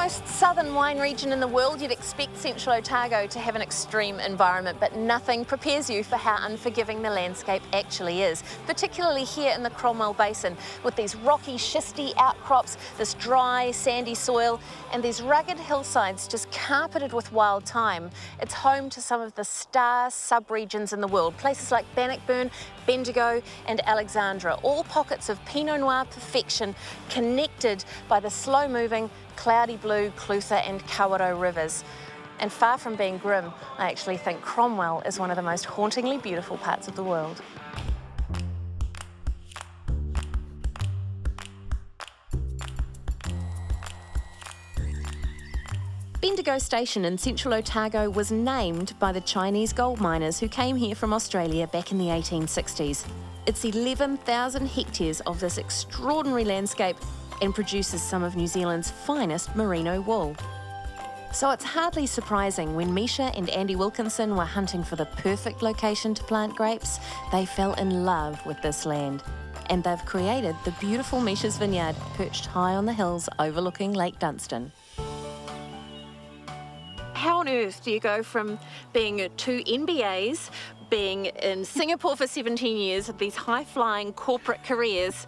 most southern wine region in the world, you'd expect Central Otago to have an extreme environment, but nothing prepares you for how unforgiving the landscape actually is, particularly here in the Cromwell Basin, with these rocky, schisty outcrops, this dry, sandy soil, and these rugged hillsides just carpeted with wild thyme. It's home to some of the star sub-regions in the world, places like Bannockburn, Bendigo and Alexandra, all pockets of Pinot Noir perfection, connected by the slow-moving, cloudy blue Clutha and Kawerau rivers. And far from being grim, I actually think Cromwell is one of the most hauntingly beautiful parts of the world. Bendigo Station in Central Otago was named by the Chinese gold miners who came here from Australia back in the 1860s. It's 11,000 hectares of this extraordinary landscape and produces some of New Zealand's finest merino wool. So it's hardly surprising when Misha and Andy Wilkinson were hunting for the perfect location to plant grapes, they fell in love with this land. And they've created the beautiful Misha's Vineyard, perched high on the hills overlooking Lake Dunstan. How on earth do you go from being two NBAs, being in Singapore for 17 years, these high-flying corporate careers,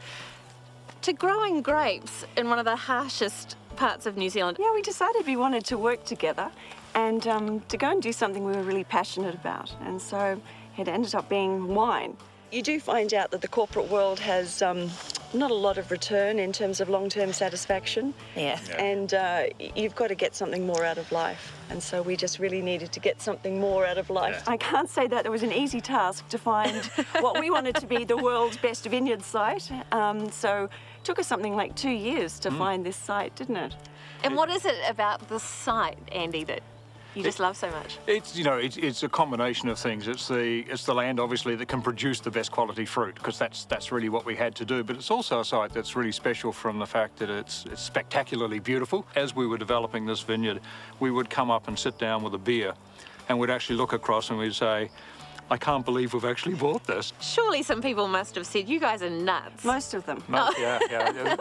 to growing grapes in one of the harshest parts of New Zealand? Yeah, we decided we wanted to work together and to go and do something we were really passionate about. And so it ended up being wine. You do find out that the corporate world has not a lot of return in terms of long-term satisfaction. Yeah. And you've got to get something more out of life. And so we just really needed to get something more out of life. Yeah. I can't say that it was an easy task to find what we wanted to be the world's best vineyard site. So it took us something like 2 years to find this site, didn't it? And what is it about this site, Andy, that you just love so much? It's, you know, it's a combination of things. It's the land, obviously, that can produce the best quality fruit, because that's really what we had to do. But it's also a site that's really special from the fact that it's spectacularly beautiful. As we were developing this vineyard, we would come up and sit down with a beer, and we'd actually look across and we'd say, I can't believe we've actually bought this. Surely some people must have said, you guys are nuts. Most of them. Yeah.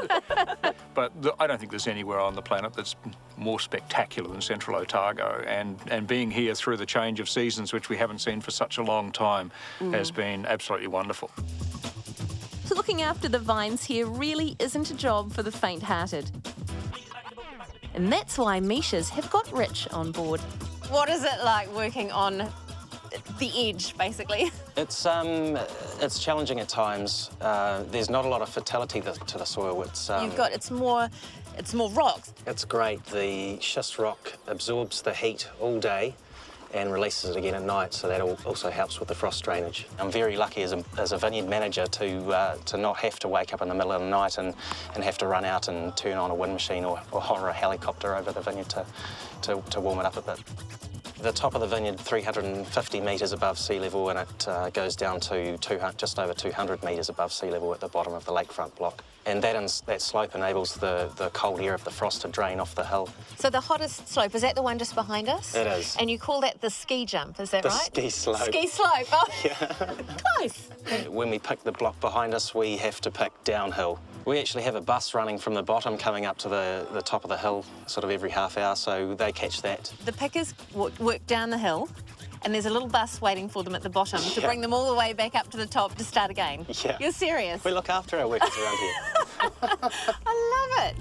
But I don't think there's anywhere on the planet that's more spectacular than Central Otago. And being here through the change of seasons, which we haven't seen for such a long time, has been absolutely wonderful. So looking after the vines here really isn't a job for the faint-hearted. And that's why Misha's have got Rich on board. What is it like working on the edge, basically? It's challenging at times. There's not a lot of fertility to the soil. It's more rocks. It's great. The schist rock absorbs the heat all day and releases it again at night, so that also helps with the frost drainage. I'm very lucky as a vineyard manager to not have to wake up in the middle of the night and have to run out and turn on a wind machine or hire a helicopter over the vineyard to warm it up a bit. The top of the vineyard, 350 metres above sea level, and it goes down to just over 200 metres above sea level at the bottom of the lakefront block. And that slope enables the cold air of the frost to drain off the hill. So the hottest slope, is that the one just behind us? It is. And you call that the ski jump, is that right? The ski slope. Ski slope, oh. Yeah. Close. When we pick the block behind us, we have to pick downhill. We actually have a bus running from the bottom coming up to the top of the hill sort of every half hour, so they catch that. The pickers work down the hill, and there's a little bus waiting for them at the bottom to bring them all the way back up to the top to start again. Yeah. You're serious? We look after our workers around here. I love it.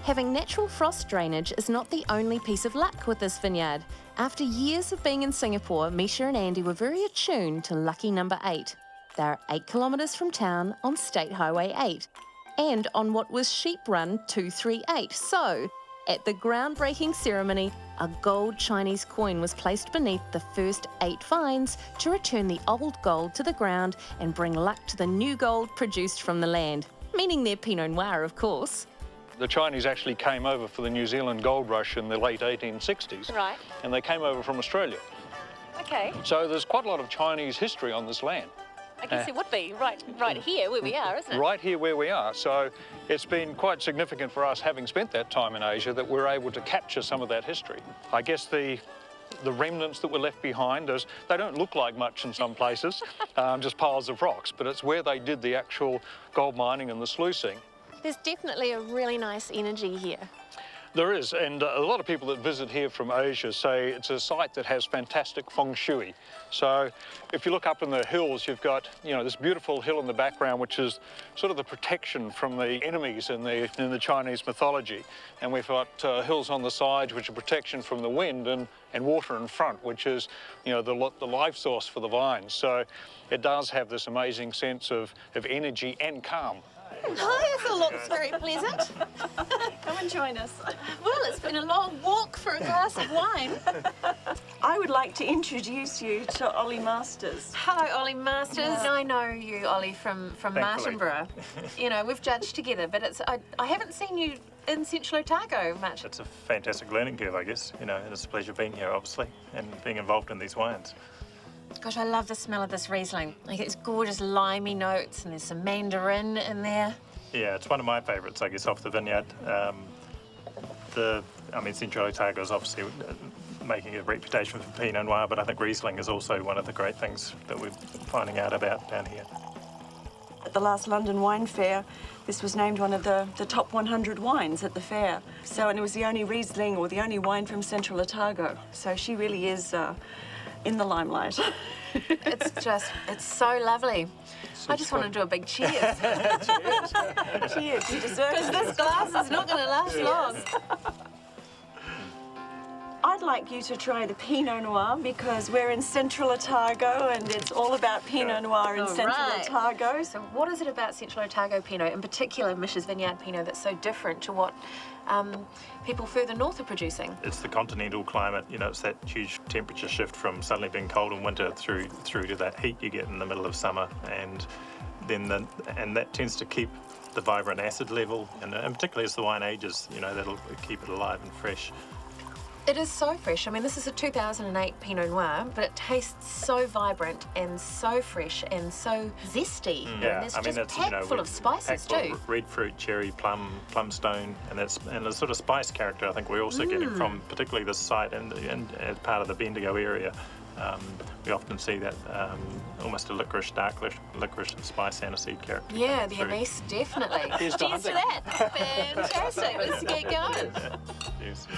Having natural frost drainage is not the only piece of luck with this vineyard. After years of being in Singapore, Misha and Andy were very attuned to lucky number 8. They're 8 kilometres from town on State Highway 8 and on what was Sheep Run 238. So, at the groundbreaking ceremony, a gold Chinese coin was placed beneath the first 8 vines to return the old gold to the ground and bring luck to the new gold produced from the land, meaning their Pinot Noir, of course. The Chinese actually came over for the New Zealand gold rush in the late 1860s. Right. And they came over from Australia. Okay. So there's quite a lot of Chinese history on this land. I guess it would be right here where we are, isn't it? Right here where we are. So it's been quite significant for us, having spent that time in Asia, that we're able to capture some of that history. I guess the remnants that were left behind, they don't look like much in some places, just piles of rocks, but it's where they did the actual gold mining and the sluicing There's definitely a really nice energy here. There is, and a lot of people that visit here from Asia say it's a site that has fantastic feng shui. So if you look up in the hills, you've got, you know, this beautiful hill in the background, which is sort of the protection from the enemies in the Chinese mythology. And we've got hills on the sides, which are protection from the wind, and water in front, which is, you know, the life source for the vines. So it does have this amazing sense of energy and calm. Hi, it looks very pleasant. Come and join us. Well, it's been a long walk for a glass of wine. I would like to introduce you to Ollie Masters. Hello, Ollie Masters. I know you, Ollie, from Martinborough. You know, we've judged together, but I haven't seen you in Central Otago much. It's a fantastic learning curve, I guess, you know, and it's a pleasure being here, obviously, and being involved in these wines. Gosh, I love the smell of this Riesling. Like, it's gorgeous limey notes, and there's some mandarin in there. Yeah, it's one of my favourites, I guess, off the vineyard. Central Otago is obviously making a reputation for Pinot Noir, but I think Riesling is also one of the great things that we're finding out about down here. At the last London Wine Fair, this was named one of the top 100 wines at the fair. So, and it was the only Riesling or the only wine from Central Otago. So she really is in the limelight. It's so lovely. I just want to do a big cheers. Cheers. Cheers, you deserve it. Because this glass is not going to last long. I'd like you to try the Pinot Noir because we're in Central Otago and it's all about Pinot Noir in Central Otago. So what is it about Central Otago Pinot, in particular Misha's Vineyard Pinot, that's so different to what people further north are producing? It's the continental climate, you know, it's that huge temperature shift from suddenly being cold in winter through to that heat you get in the middle of summer, and then and that tends to keep the vibrant acid level, and particularly as the wine ages, you know, that'll keep it alive and fresh. It is so fresh. I mean, this is a 2008 Pinot Noir, but it tastes so vibrant and so fresh and so zesty. Yeah, and it's just packed full of spices too. Red fruit, cherry, plum stone, and the sort of spice character I think we're also getting from particularly this site and as part of the Bendigo area. We often see that almost a dark licorice spice aniseed character. Yeah, the anise, definitely. Cheers to that. Fantastic. Let's get going. Yes.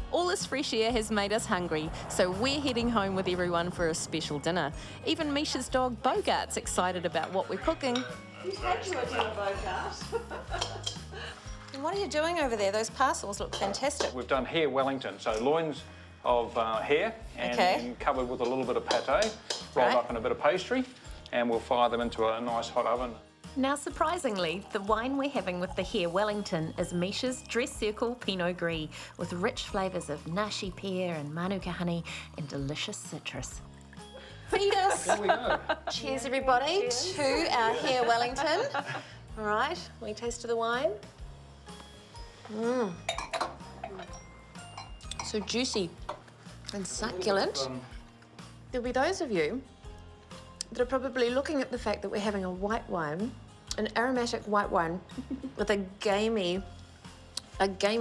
All this fresh air has made us hungry, so we're heading home with everyone for a special dinner. Even Misha's dog Bogart's excited about what we're cooking. He's had you a dinner, Bogart. And what are you doing over there? Those parcels look fantastic. We've done hare Wellington, so loins of hare and covered with a little bit of pate, rolled up in a bit of pastry, and we'll fire them into a nice hot oven. Now, surprisingly, the wine we're having with the hare Wellington is Misha's Dress Circle Pinot Gris, with rich flavours of nashi pear and manuka honey and delicious citrus. Feed us. There we go. Cheers, everybody, to our hare Wellington. All right, we taste of the wine. So juicy and succulent. There'll be those of you that are probably looking at the fact that we're having a white wine, an aromatic white wine with a gamey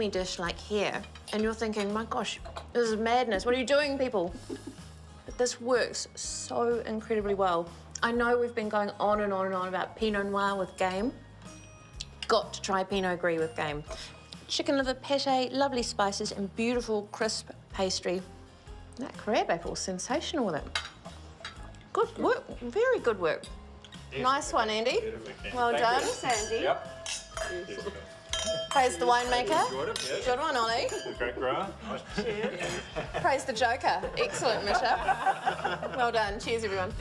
dish like hare, and you're thinking, my gosh, this is madness. What are you doing, people? But this works so incredibly well. I know we've been going on and on and on about Pinot Noir with game. Got to try Pinot Gris with game. Chicken liver pate, lovely spices, and beautiful crisp pastry. That crab apple's sensational with it. Good work, very good work. Yes. Nice one, Andy. Well done. Thanks, Andy. Yep. Praise the winemaker. Yes. Good one, Ollie. Great grower. Praise the joker. Excellent, Misha. Well done. Cheers, everyone.